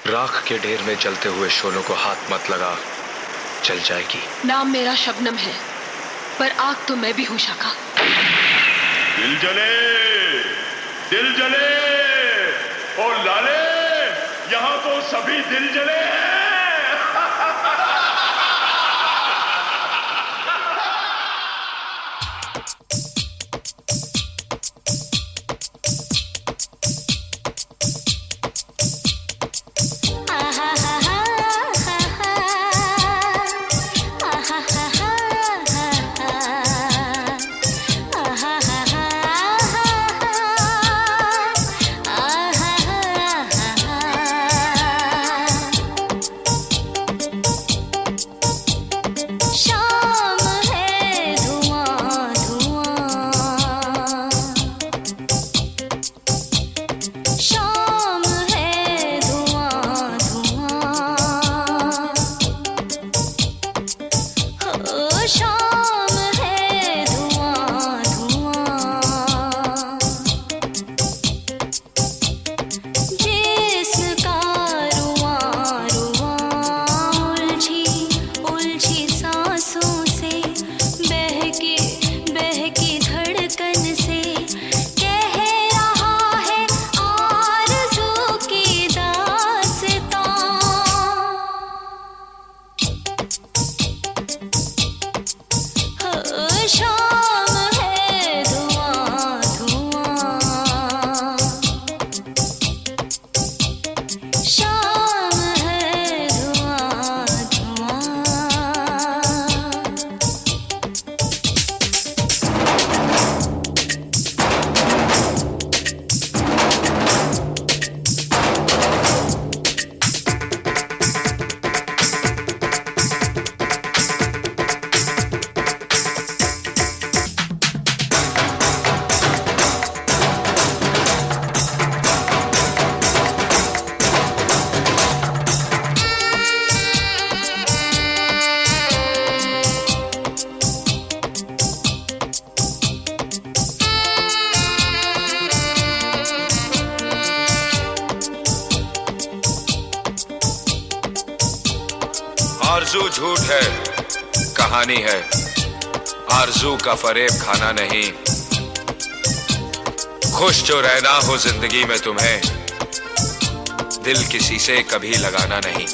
राख के ढेर में जलते हुए शोलों को हाथ मत लगा, जल जाएगी। नाम मेरा शबनम है, पर आग तो मैं भी हूं शाखा। दिल जले, दिल जले, ओ लाले, यहाँ तो सभी दिल जले हैं। आरज़ू झूठ है, कहानी है, आरज़ू का फरेब खाना नहीं। खुश जो रहना हो जिंदगी में तुम्हें, दिल किसी से कभी लगाना नहीं।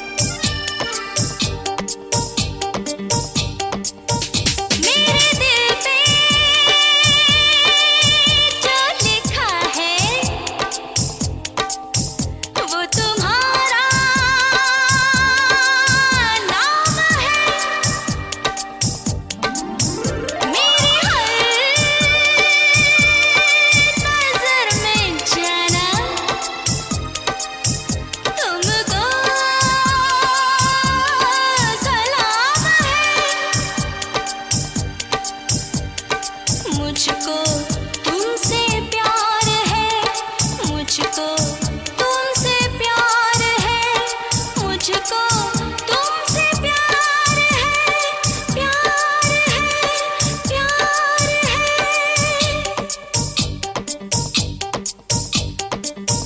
मुझको तुमसे प्यार है, मुझको तुमसे प्यार है, मुझको तुमसे प्यार है, प्यार है, प्यार है।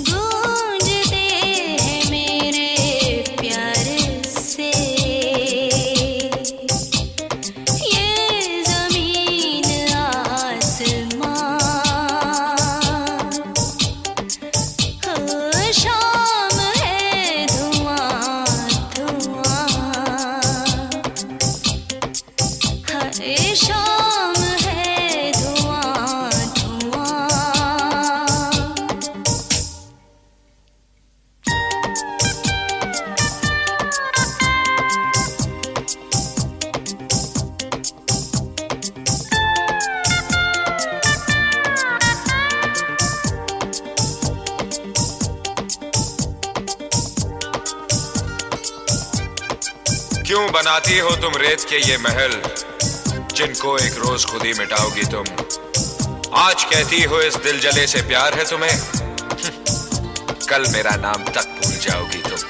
गूंजते हैं मेरे प्यार से क्यों बनाती हो तुम रेत के ये महल, जिनको एक रोज खुद ही मिटाओगी तुम। आज कहती हो इस दिल जले से प्यार है तुम्हें, कल मेरा नाम तक भूल जाओगी तुम।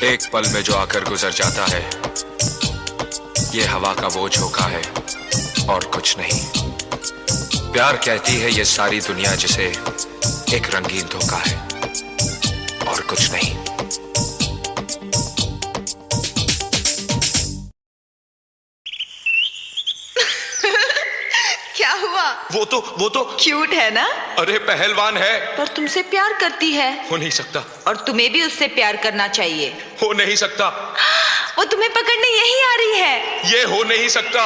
एक पल में जो आकर गुजर जाता है, ये हवा का वो झोंका है और कुछ नहीं। प्यार कहती है ये सारी दुनिया जिसे एक रंगीन धोखा है और कुछ नहीं। क्या हुआ? वो तो क्यूट है ना? अरे पहलवान है। पर तुमसे प्यार करती है। हो नहीं सकता। और तुम्हें भी उससे प्यार करना चाहिए। हो नहीं सकता। वो तुम्हें पकड़ने यही आ रही है। ये हो नहीं सकता।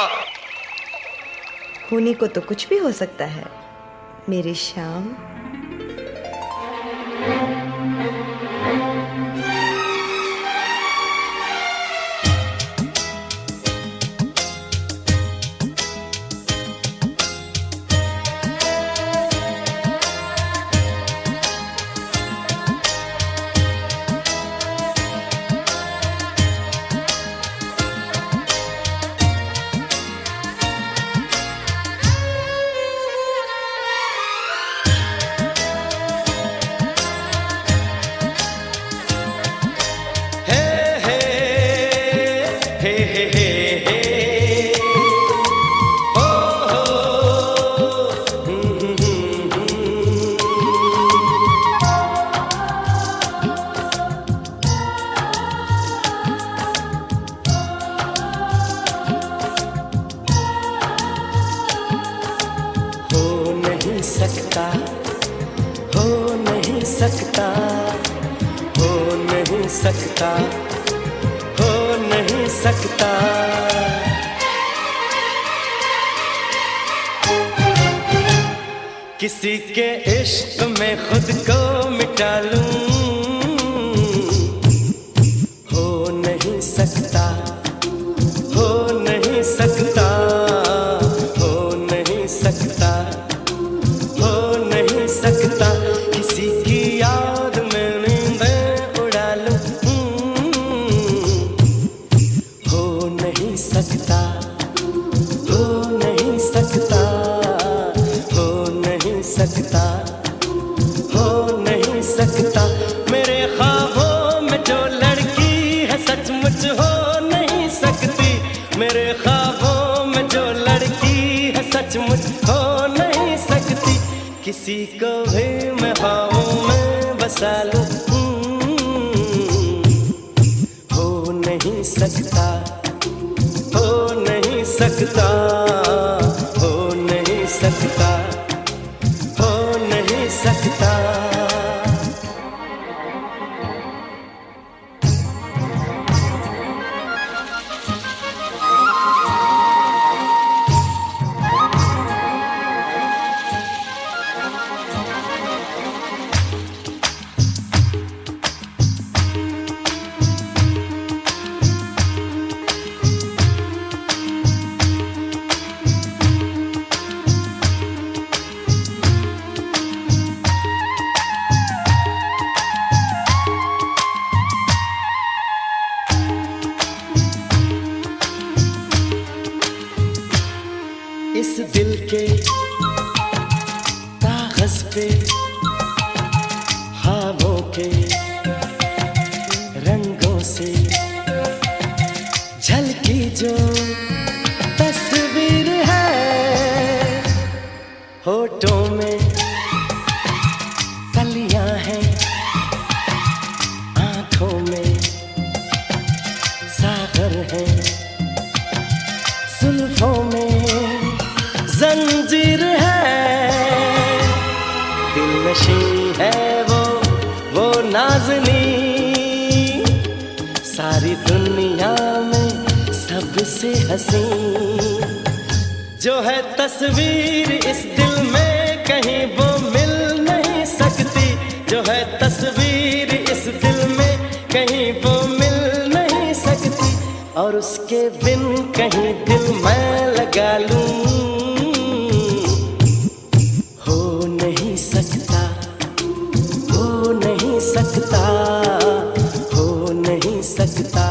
होने को तो कुछ भी हो सकता है मेरी शाम। सकता, हो नहीं सकता, हो नहीं सकता, हो नहीं सकता। किसी के इश्क में खुद को मिटा लूं, हो नहीं सकता, हो नहीं सकता, हो नहीं सकता, हो नहीं सकता। किसी की याद में नींदें उड़ा लूं, हो नहीं सकता, हो नहीं सकता, हो नहीं सकता, हो नहीं सकता। मेरे ख्वाबों में जो लड़की है सचमुच हो नहीं सकती, मेरे ख्वाबों में जो लड़की है सचमुच हो नहीं सकती। किसी को भी मैं ख्वाबों में बसा लूं, हो नहीं सकता, हो नहीं सकता, हो नहीं सकता, हो नहीं सकता। इस दिल के कागज पे ख्वाबों के रंगों से झलकी जो तस्वीर है, होठों में कलियां हैं, आंखों में सागर है, जुल्फों में जंजीर है, दिल नशी है वो नाज़नी, सारी दुनिया में सबसे हसी। जो है तस्वीर इस दिल में कहीं वो मिल नहीं सकती, जो है तस्वीर इस दिल में कहीं वो मिल नहीं सकती। और उसके बिन कहीं दिल मैं लगा लूं, हो नहीं सकता, हो नहीं सकता, हो नहीं सकता,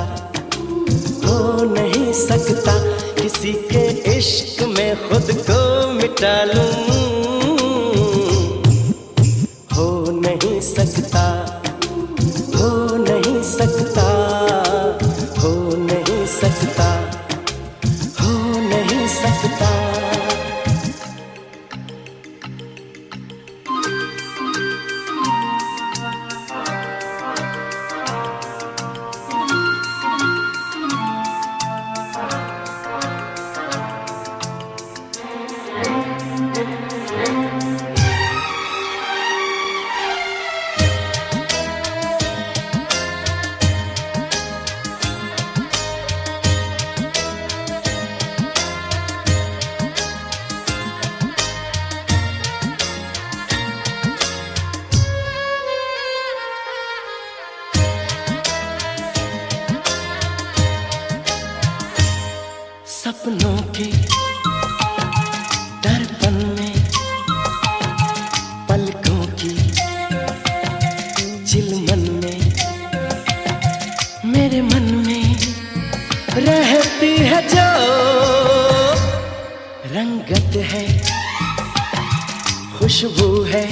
हो नहीं सकता। किसी के इश्क में खुद को मिटा लूं, हो नहीं सकता, हो नहीं सकता। सपनों के दर्पण में पलकों की चिलमन में मेरे मन में रहती है जो रंगत है, खुशबू है,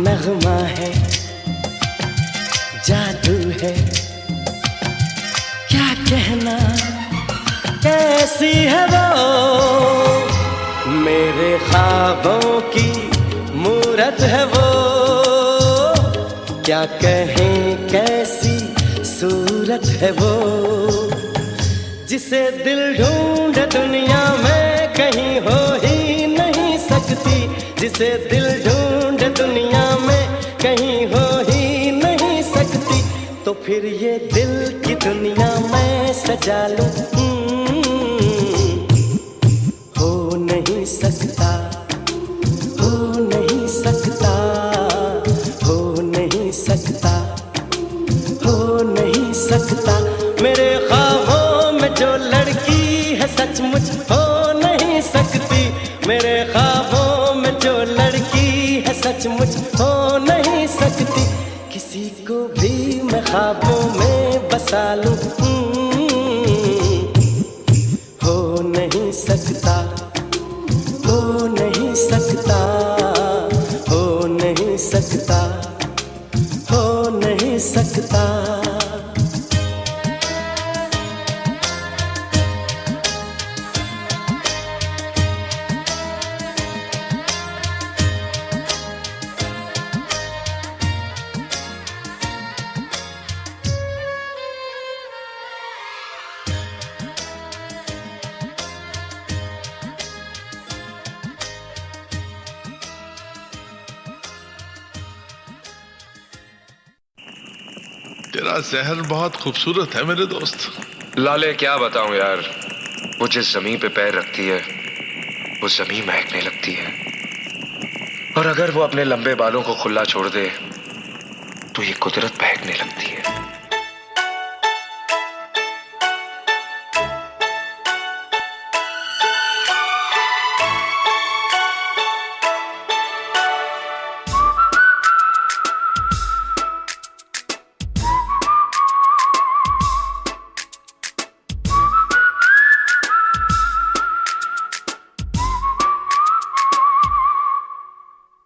नगमा है, जादू है, क्या कहना कैसी है वो, मेरे ख्वाबों की मूरत है वो, क्या कहें कैसी सूरत है वो, जिसे दिल ढूंढ दुनिया में कहीं हो ही नहीं सकती, जिसे दिल ढूंढ दुनिया में कहीं हो ही नहीं सकती, तो फिर ये दिल की दुनिया मैं सजा लूं, हो नहीं सकता, हो नहीं सकता, हो नहीं सकता, हो नहीं सकता, मेरे ख्वाबों में जो लड़की है सचमुच हो नहीं सकती, मेरे ख्वाबों में जो लड़की है सचमुच हो नहीं सकती, किसी को भी मैं ख्वाबों में बसा लूं, हो नहीं सकता, हो नहीं सकता, हो नहीं सकता, हो नहीं सकता। तेरा जहर बहुत खूबसूरत है मेरे दोस्त। लाले क्या बताऊं यार, वो जिस जमीन पे पैर रखती है वो जमीन महकने लगती है, और अगर वो अपने लंबे बालों को खुला छोड़ दे तो ये कुदरत बहकने लगती है।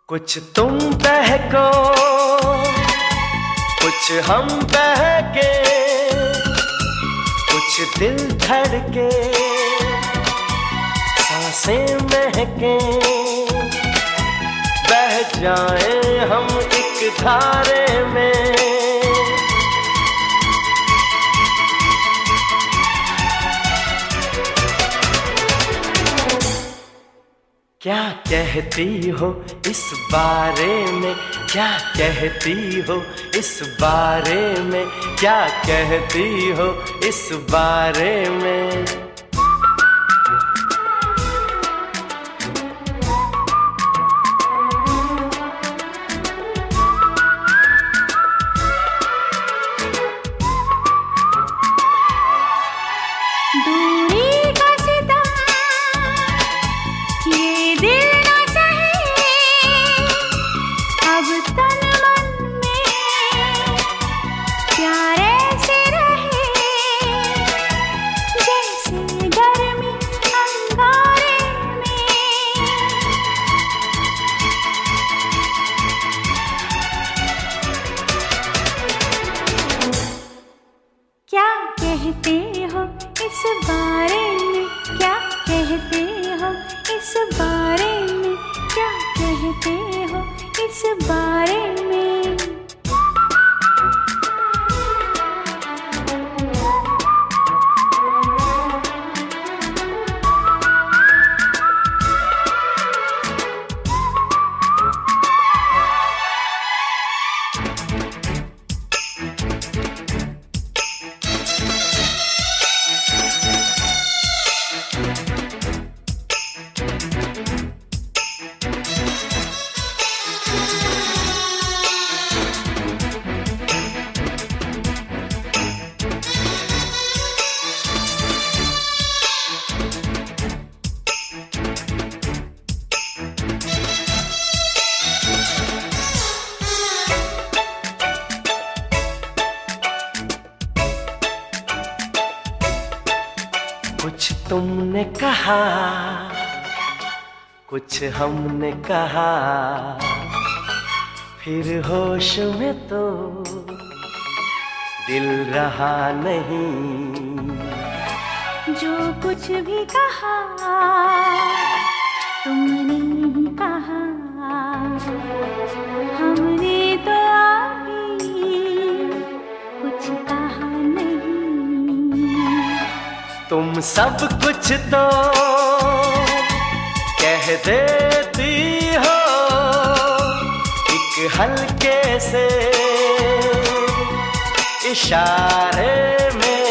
कुछ तुम बहको कुछ हम बहके, कुछ दिल धड़के सांसें महके, बह जाएं हम एक धारे में, क्या कहती हो इस बारे में, क्या कहती हो इस बारे में, क्या कहती हो इस बारे में। कुछ तुमने कहा, कुछ हमने कहा, फिर होश में तो दिल रहा नहीं। जो कुछ भी कहा तुमने ही कहा, हमने तो अभी कुछ कहा नहीं। तुम सब कुछ तो कह देती हो एक हल्के से इशारे में।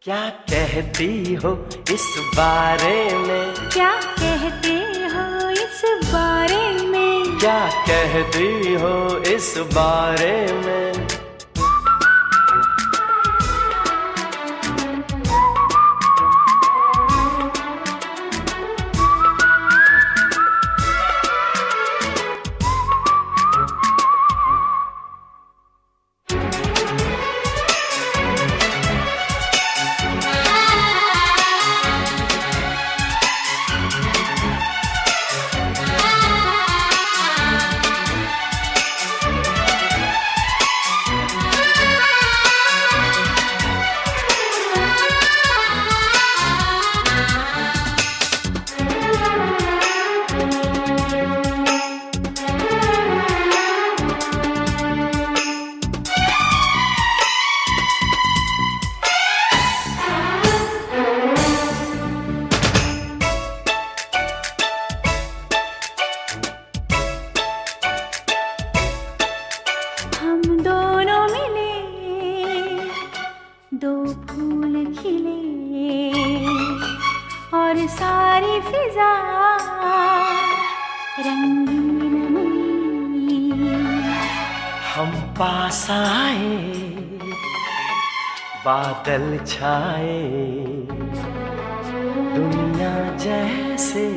क्या कहती हो इस बारे में, क्या कहते हो इस बारे में, क्या कहती हो इस बारे में। दो फूल खिले और सारी फिजा रंगीन हुई। हम पास आए, बादल छाए, दुनिया जैसे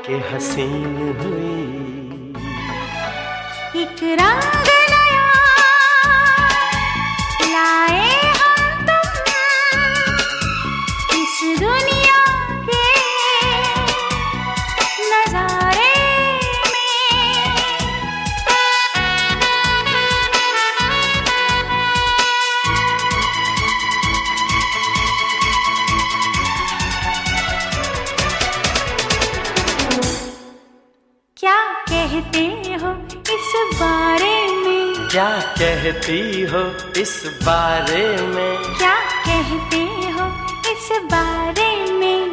कि हसीन हुई। एक रंग नया लाए हम तुम इस दुनिया के नजारे क्या कहते हो इस बारे में, क्या कहती हो इस बारे में, क्या कहते हो इस बारे में।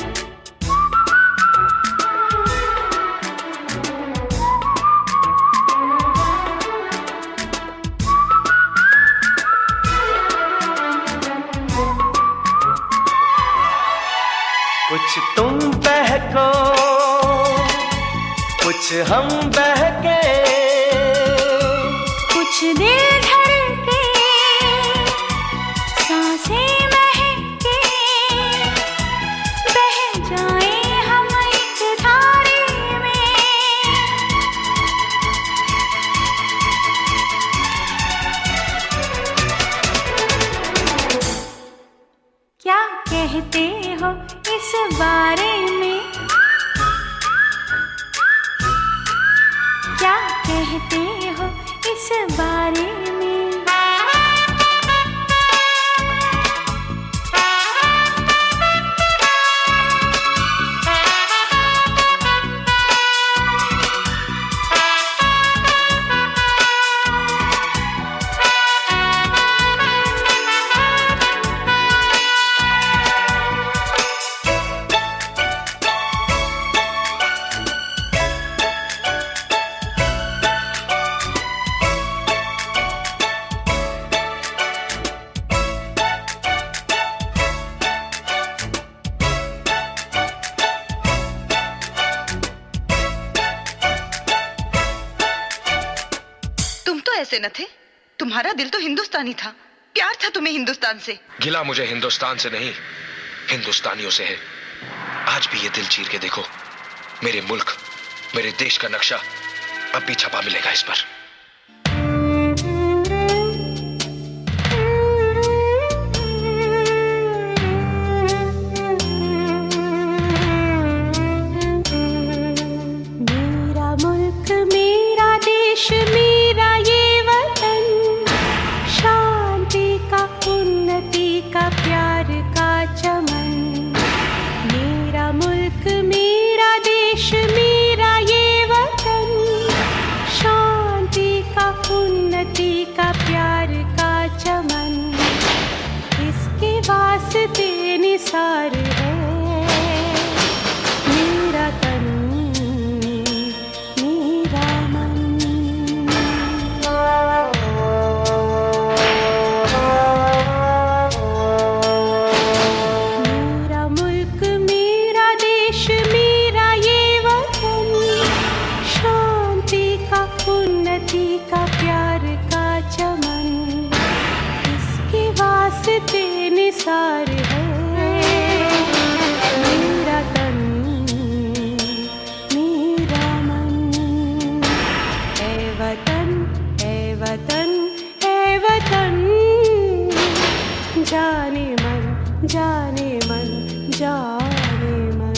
कुछ तुम बहको, कुछ हम बहके, कुछ दिल धड़के, सांसें महके, बह जाएं हम एक धारे में। क्या कहते हो इस बारे में, क्या कहते हो इस बारे में। ऐसे न थे, तुम्हारा दिल तो हिंदुस्तानी था, प्यार था तुम्हें हिंदुस्तान से। गिला मुझे हिंदुस्तान से नहीं, हिंदुस्तानियों से है। आज भी ये दिल चीर के देखो, मेरे मुल्क, मेरे देश का नक्शा अब भी छपा मिलेगा इस पर। मेरा मुल्क मेरा देश मेरा ये वतन, शांति का उन्नति का प्यार का चमन। मेरा मुल्क मेरा देश मेरा ये वतन, शांति का उन्नति का प्यार का चमन। इसके वास्ते निसार है मेरा तन मेरा मन। मेरा मुल्क मेरा देश मेरा ये वतन, शांति का उन्नति का प्यार का चमन। इसके वास्ते निसार है मेरा तन मेरा मन। ऐ वतन ऐ वतन ऐ वतन, जाने मन जाने मन जाने मन।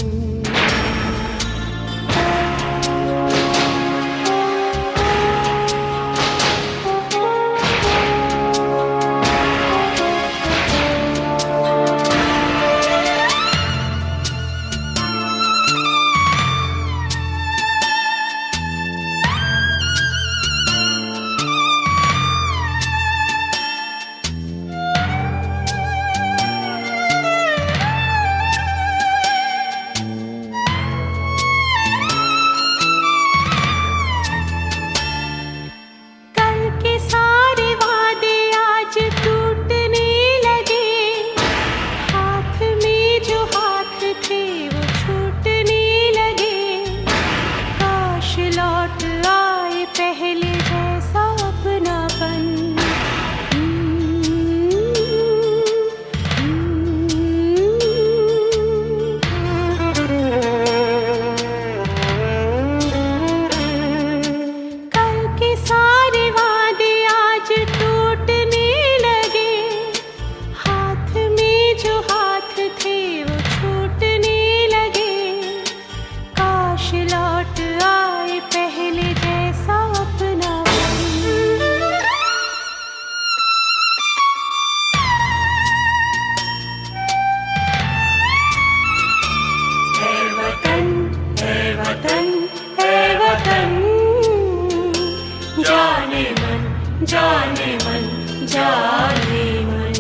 कल के सारे वादे आज टूटने लगे, हाथ में जो हाथ थे वो छूटने लगे। काश लौट आए पहले जैसा अपनापन। कल के सारे वादे आज टूटने लगे, हाथ में जो हाथ थे वो छूटने लगे। काश लौट आए पहले जैसा अपनापन। ऐ वतन ऐ वतन ऐ वतन, जाने मन जाने मन जाने मन।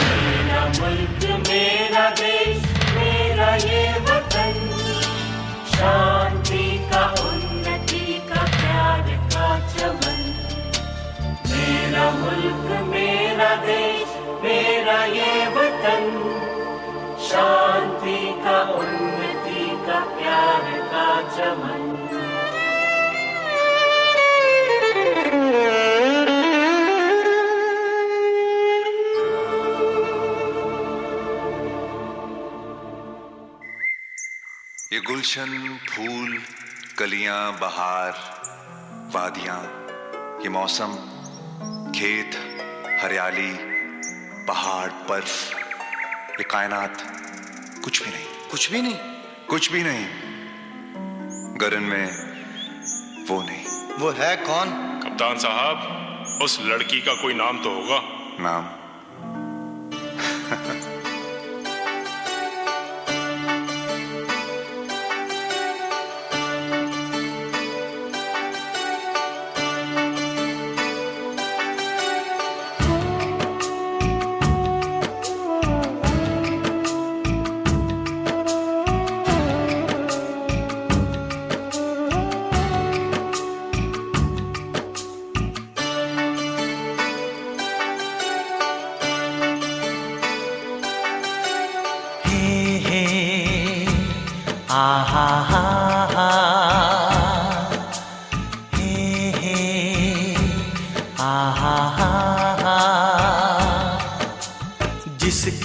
मेरा मुल्क मेरा देश मेरा ये वतन, शांति का उन्नति का प्यार का चमन। मेरा मुल्क मेरा देश मेरा ये वतन, शांति का उन्नति का प्यार का चमन। ये गुलशन, फूल, कलियां, बहार, वादियां, ये मौसम, खेत, हरियाली, पहाड़, बर्फ, ये कायनात कुछ भी नहीं। कुछ भी नहीं। कुछ भी नहीं। गगन में वो नहीं। वो है कौन? कप्तान साहब, उस लड़की का कोई नाम तो होगा। नाम आहा हा हा हे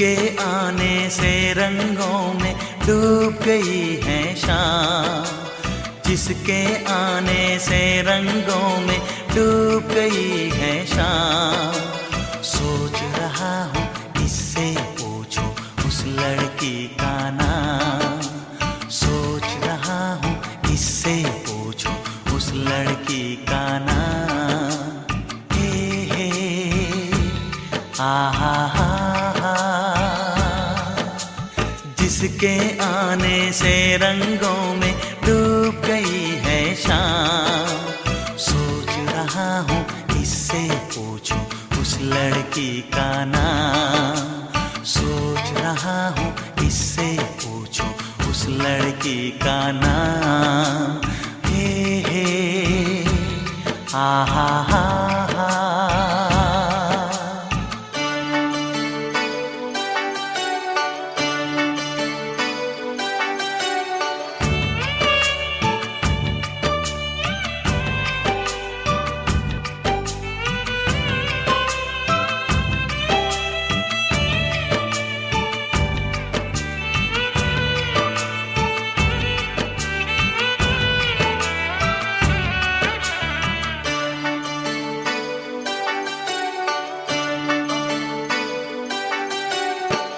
जिसके आने से रंगों में डूब गई है शाम, जिसके आने से रंगों में डूब गई है शाम। सोच रहा हूँ किससे पूछूं उस लड़की का नाम, सोच रहा हूँ किससे पूछूं उस लड़की का नाम। हे आहा हा हा, जिसके आने से रंगों में डूब गई है शाम। सोच रहा हूँ किससे पूछूं उस लड़की का नाम, सोच रहा हूँ किससे पूछूं उस लड़की का नाम। हे आहा हा हा।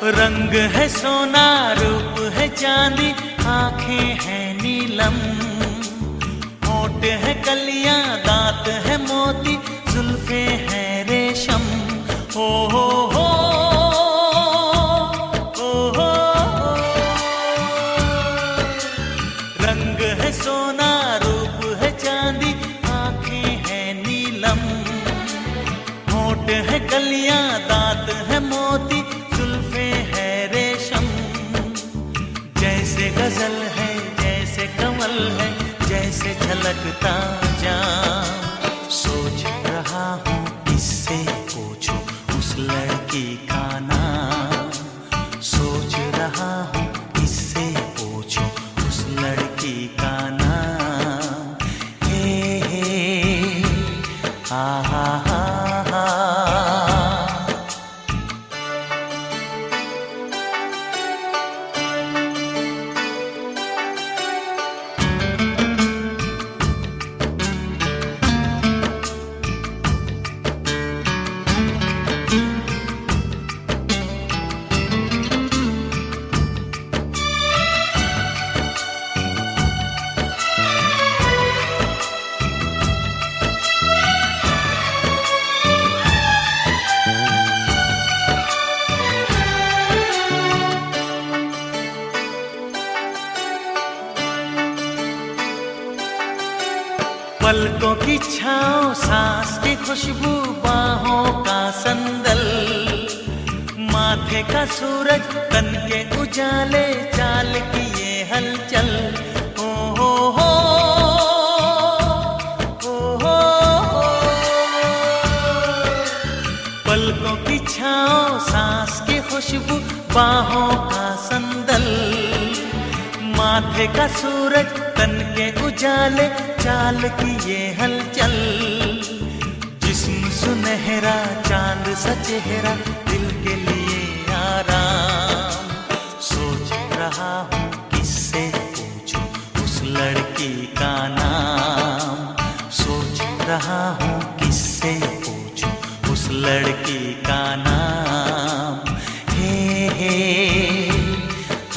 रंग है सोना, रूप है चांदी, आंखें हैं नीलम, होठ है कलियां, दांत है मोती, जुल्फे हैं रेशम। हो हो हो हो हो, रंग है सोना, रूप है चांदी, आंखें हैं नीलम, होठ है कलियां, दांत है मोती, जुल्फे है रेशम। जैसे गजल है, जैसे कमल है, जैसे झलकता जाम। सोच रहा हूँ किससे पूछूं उस लड़की का नाम, सोच रहा हूँ किससे पूछूं उस लड़की का नाम। हे आहा हा हा। पलकों की छाँव, सांस की खुशबू, बाहों का संदल, माथे का सूरज, तन के उजाले, चाल की ये हलचल। हो हो हो हो हो, पलकों की छाँव, सांस की खुशबू, बाहों का संदल, माथे का सूरज, तन के उजाले, चाल की ये हलचल। जिस्म सुनहरा, चांद सा चेहरा, दिल के लिए आराम। सोच रहा हूँ किससे पूछूं उस लड़की का नाम, सोच रहा हूँ किससे पूछूं उस लड़की का नाम। हे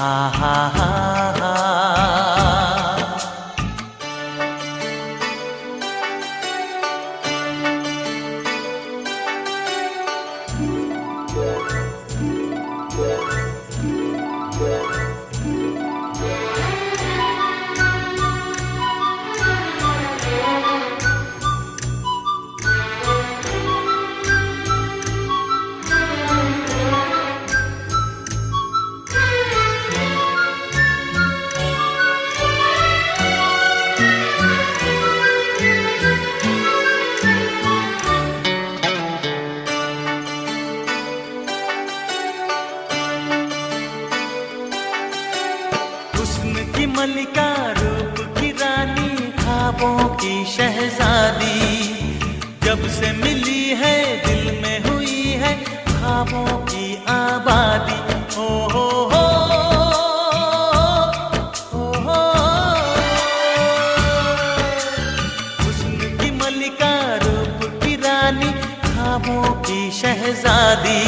आहा हा हा। मलिका, रूप की रानी, ख्वाबों की शहजादी, जब से मिली है दिल में हुई है ख्वाबों की आबादी। हो हो हो हुस्न की मलिका, रूप की रानी, ख्वाबों की शहजादी।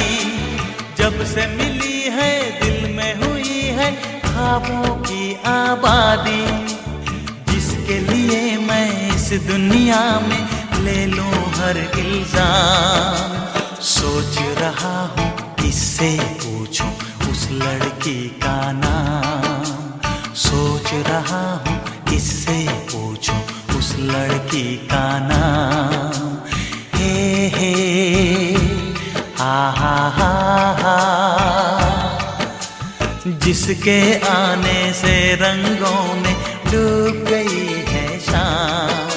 जब से मिली है दिल में हुई है ख्वाबों की आबादी। जिसके लिए मैं इस दुनिया में ले लूं हर इल्जाम। सोच रहा हूँ किससे पूछूं उस लड़की का नाम। सोच रहा हूँ किससे पूछूं उस लड़की का नाम। हे हा हा हा हा। जिसके आने से रंगों में डूब गई है शाम।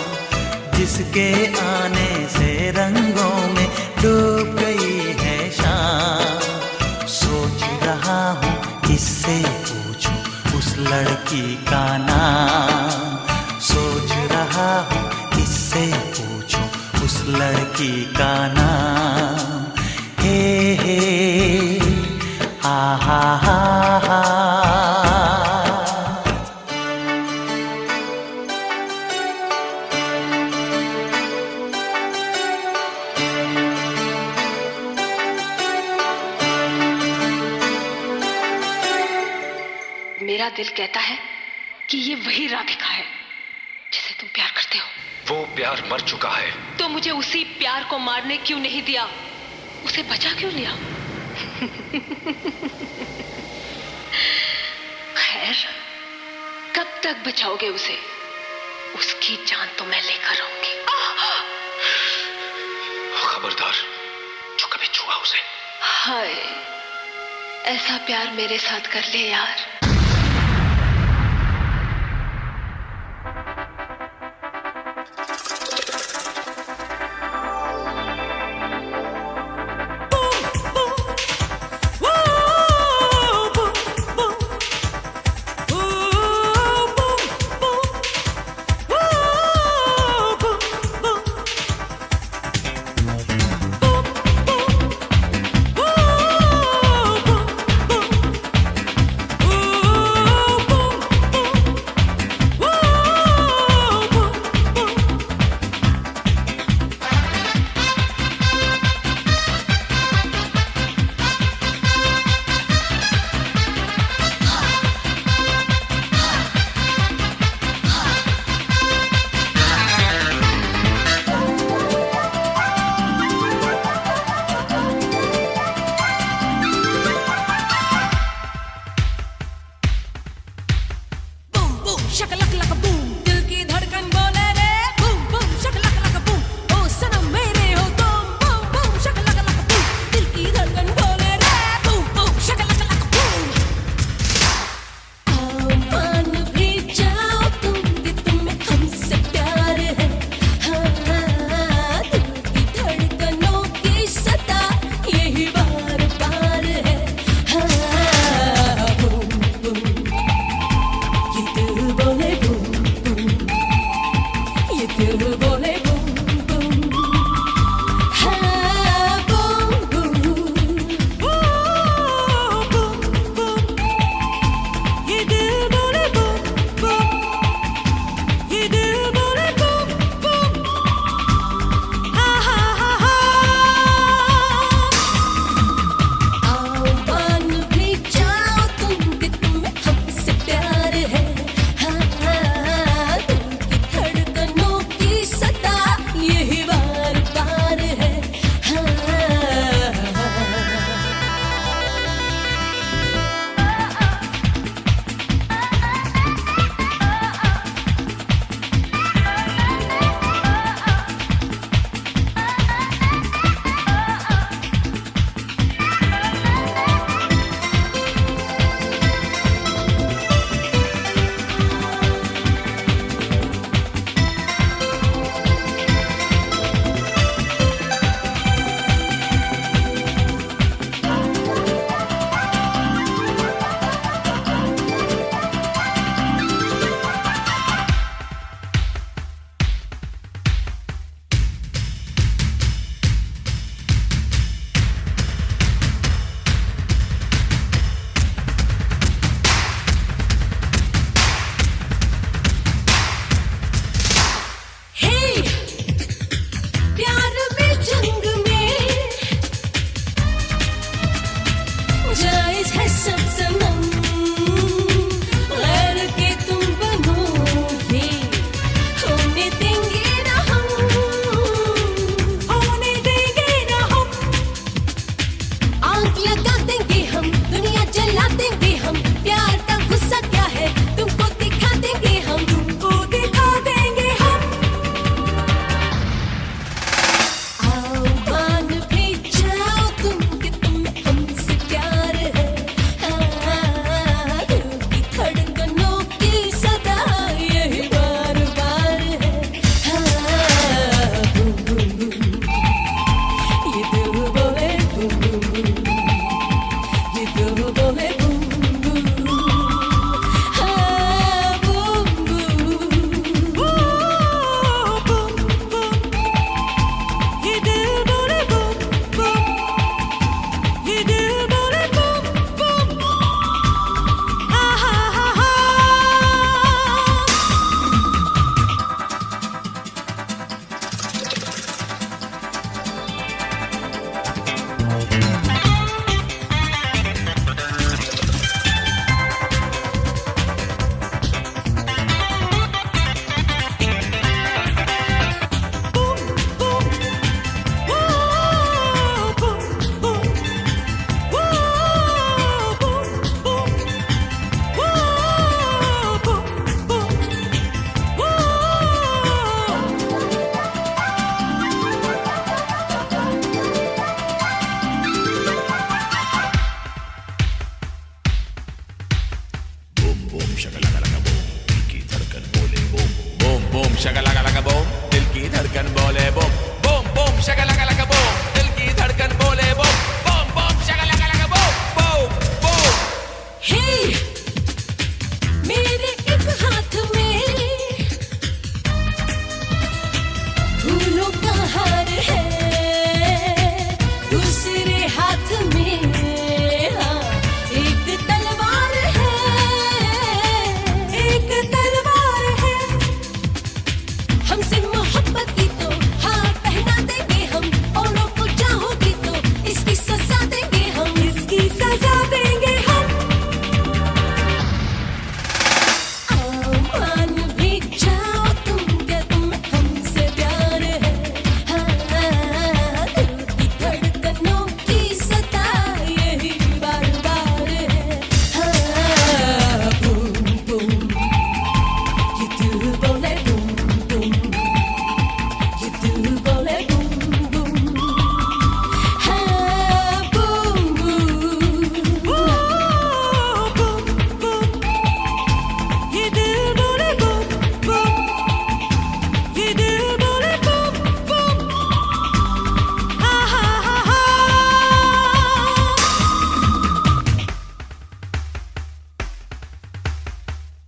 जिसके आने से रंगों में डूब गई है शाम। सोच रहा हूँ किससे पूछूं उस लड़की का नाम। सोच रहा हूँ किससे पूछूं उस लड़की का नाम। हे हा हा हा हा। मेरा दिल कहता है कि ये वही राधिका है जिसे तुम प्यार करते हो। वो प्यार मर चुका है। तो मुझे उसी प्यार को मारने क्यों नहीं दिया? उसे बचा क्यों लिया? खैर, कब तक बचाओगे उसे? उसकी जान तो मैं लेकर आऊंगी। खबरदार, जो कभी छुआ उसे। हाय, ऐसा प्यार मेरे साथ कर ले यार। धड़कन बोले बूम बूम बूम शगला लगा बूम दिल की धड़कन बोले बूम बूम बूम शगला लगा बूम दिल की धड़कन बोले बूम बूम बूम शगला लगा बूम बूम बूम। हे मेरे एक हाथ में फूलों का हार है, दूसरे हाथ में हाँ, एक तलवार है, एक तलवार है। हमसे मोहब्बत की तो हाँ पहना देंगे हम, औरों को चाहोगी तो इसकी सजा देंगे हम, इसकी सजा देंगे हम। आओ मान भी जाओ तुम क्या तुम्हें हमसे प्यार है, हाँ दिल की धड़कनों की सदा यही बार बार है, हाँ बूम बूम ये दिल बोले बूम बूम, ये दिल बोले बूम बूम, हाँ बूम बूम बूम बूम, ये दिल बोले बूम बूम, ये दिल बोले बूम बूम, हा हा हा हा।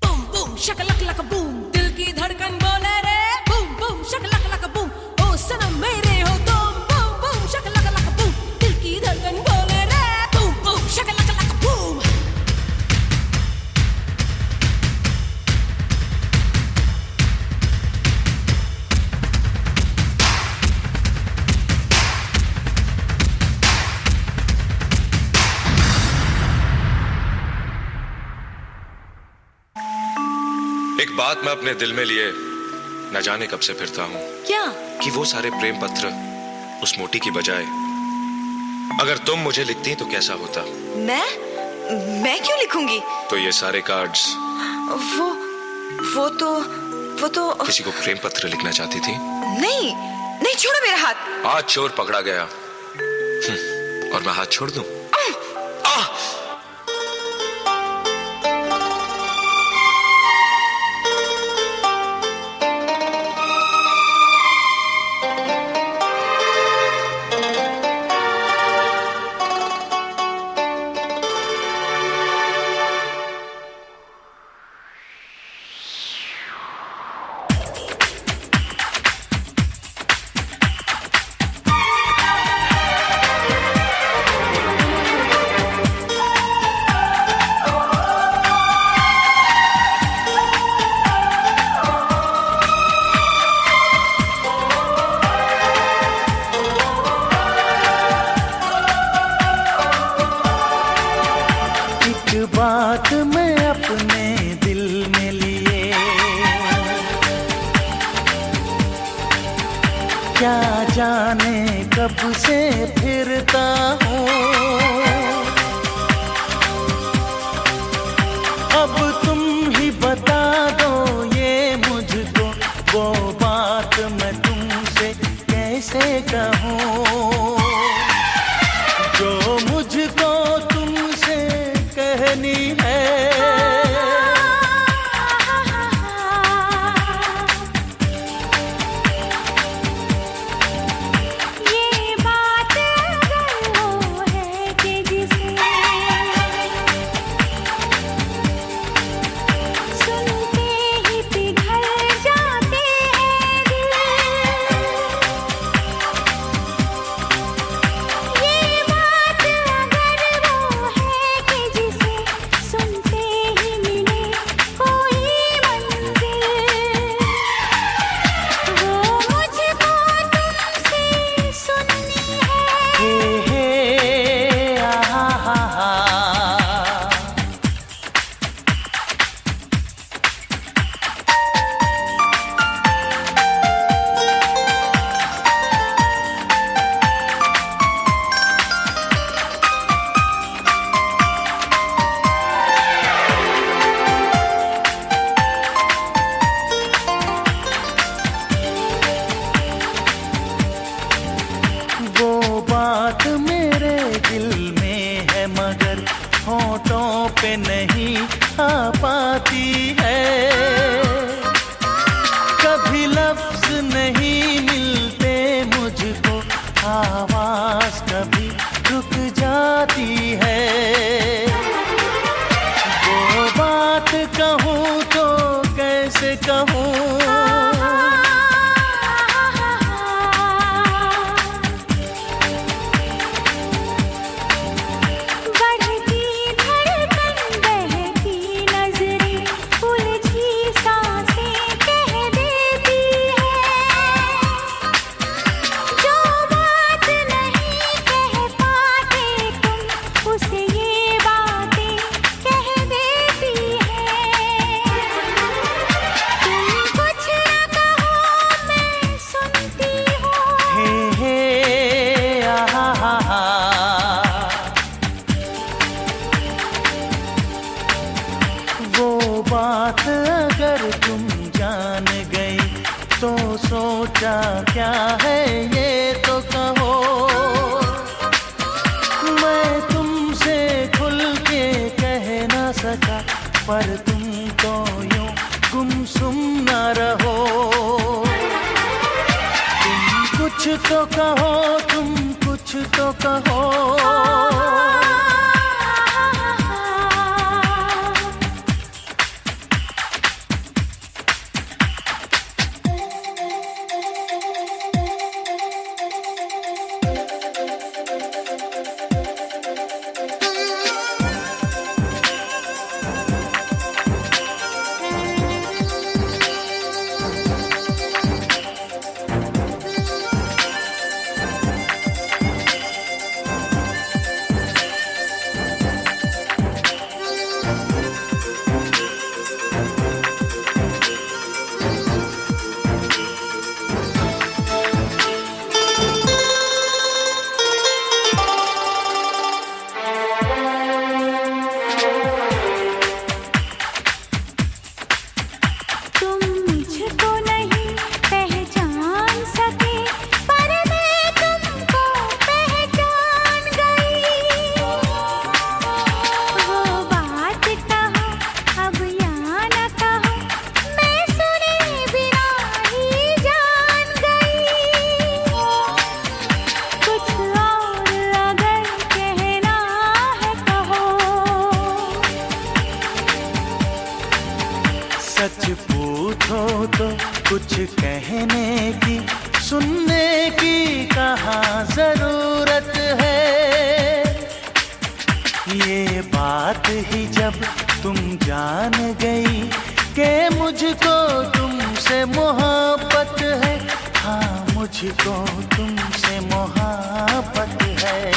बूम बूम शकलक लक बूम दिल की धड़कन बोले रे बूम बूम शकलक लक बूम ओ सनम मेरे हो तुम बूम बूम शकलक लक बूम दिल की धड़कन बोले रे बूम बूम शकलक लक बूम। एक बात मैं अपने दिल में लिए न जाने कब से फिरता हूँ क्या? कि वो सारे प्रेम पत्र उस मोटी की बजाय अगर तुम मुझे लिखती तो कैसा होता। मैं क्यों लिखूंगी? तो ये सारे कार्ड्स वो तो किसी को प्रेम पत्र लिखना चाहती थी? नहीं छोड़ो मेरा हाथ। आज चोर पकड़ा गया और मैं हाथ छोड़ दूं? बात मैं अपने दिल में लिए क्या जाने कब से फिरता हूँ, अब तुम ही बता दो ये मुझको वो बात मैं तुमसे कैसे कहूँ जो मुझको तुमसे कहनी है। ये बात अगर वो है कि जिसे सुनते ही पिघल जाते हैं दिल, कहूँ। बात अगर तुम जान गई तो सोचा क्या है ये तो कहो। मैं तुमसे खुल के कह ना सका पर तुम तो यूं गुमसुम ना रहो। तुम कुछ तो कहो, तुम कुछ तो कहो। सच पूछो तो कुछ कहने की, सुनने की कहाँ जरूरत है। ये बात ही जब तुम जान गई कि मुझको तुमसे मोहब्बत है। हाँ, मुझको तुमसे मोहब्बत है।